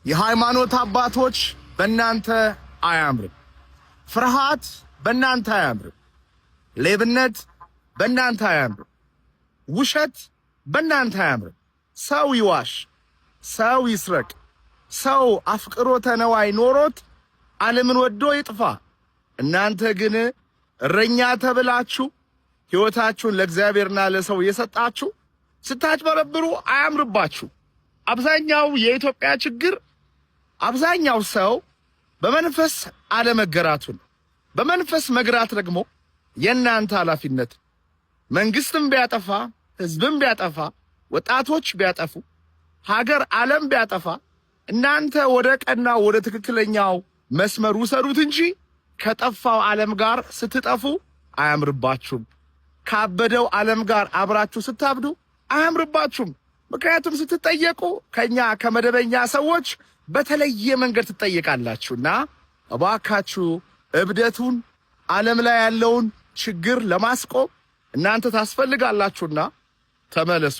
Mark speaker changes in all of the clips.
Speaker 1: የሃይማኖት አባቶች በእናንተ አያምርም። ፍርሃት በእናንተ አያምርም። ሌብነት በእናንተ አያምርም። ውሸት በእናንተ አያምርም። ሰው ይዋሽ፣ ሰው ይስረቅ፣ ሰው አፍቅሮተ ነዋይ ኖሮት ዓለምን ወዶ ይጥፋ። እናንተ ግን እረኛ ተብላችሁ ሕይወታችሁን ለእግዚአብሔርና ለሰው የሰጣችሁ ስታጭበረብሩ አያምርባችሁ። አብዛኛው የኢትዮጵያ ችግር አብዛኛው ሰው በመንፈስ አለመገራቱን፣ በመንፈስ መግራት ደግሞ የእናንተ ኃላፊነት። መንግስትም ቢያጠፋ፣ ህዝብም ቢያጠፋ፣ ወጣቶች ቢያጠፉ፣ ሀገር ዓለም ቢያጠፋ እናንተ ወደ ቀና ወደ ትክክለኛው መስመር ውሰዱት እንጂ ከጠፋው ዓለም ጋር ስትጠፉ አያምርባችሁም። ካበደው ዓለም ጋር አብራችሁ ስታብዱ አያምርባችሁም። ምክንያቱም ስትጠየቁ ከኛ ከመደበኛ ሰዎች በተለየ መንገድ ትጠየቃላችሁና እባካችሁ እብደቱን ዓለም ላይ ያለውን ችግር ለማስቆም እናንተ ታስፈልጋላችሁና ተመለሱ።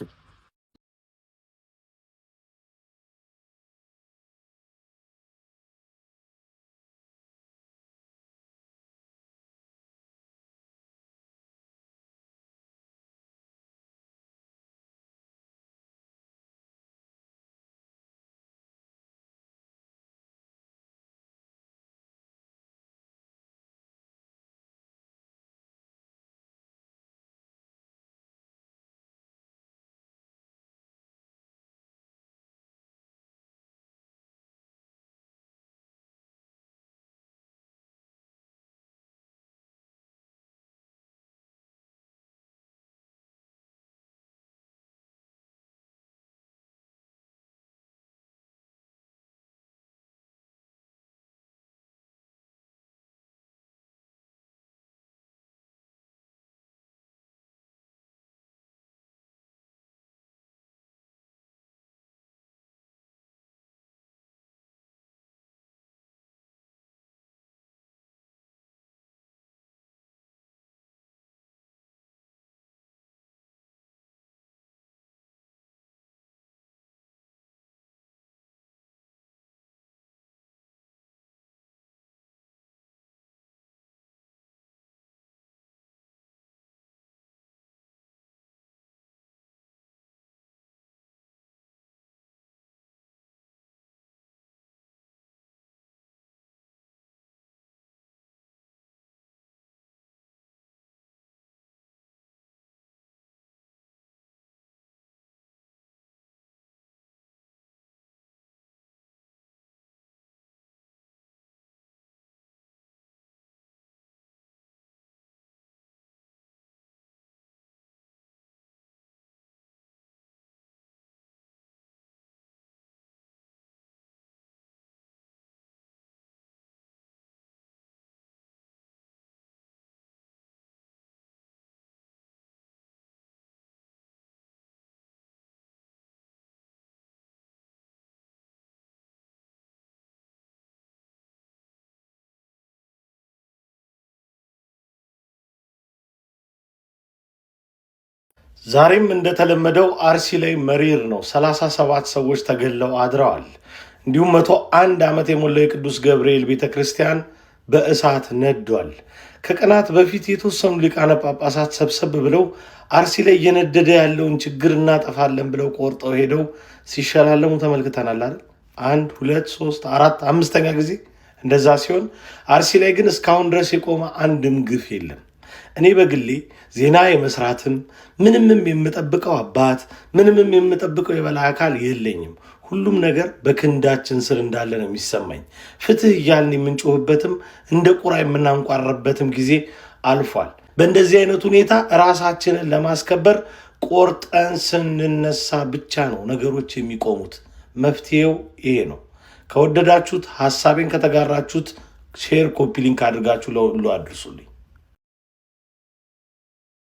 Speaker 2: ዛሬም እንደተለመደው አርሲ ላይ መሪር ነው። 37 ሰዎች ተገለው አድረዋል። እንዲሁም 101 ዓመት የሞላው የቅዱስ ገብርኤል ቤተክርስቲያን በእሳት ነዷል። ከቀናት በፊት የተወሰኑ ሊቃነ ጳጳሳት ሰብሰብ ብለው አርሲ ላይ እየነደደ ያለውን ችግር እናጠፋለን ብለው ቆርጠው ሄደው ሲሸላለሙ ተመልክተናል አይደል? 1 2 3 4 5ኛ ጊዜ እንደዛ ሲሆን አርሲ ላይ ግን እስካሁን ድረስ የቆመ አንድም ግፍ የለም። እኔ በግሌ ዜና የመስራትም ምንምም የምጠብቀው አባት ምንምም የምጠብቀው የበላይ አካል የለኝም። ሁሉም ነገር በክንዳችን ስር እንዳለ ነው የሚሰማኝ። ፍትህ እያልን የምንጮህበትም እንደ ቁራ የምናንቋረበትም ጊዜ አልፏል። በእንደዚህ አይነት ሁኔታ ራሳችንን ለማስከበር ቆርጠን ስንነሳ ብቻ ነው ነገሮች የሚቆሙት። መፍትሄው ይሄ ነው። ከወደዳችሁት ሐሳቤን ከተጋራችሁት ሼር፣ ኮፒ ሊንክ አድርጋችሁ ለሁሉ አድርሱልኝ።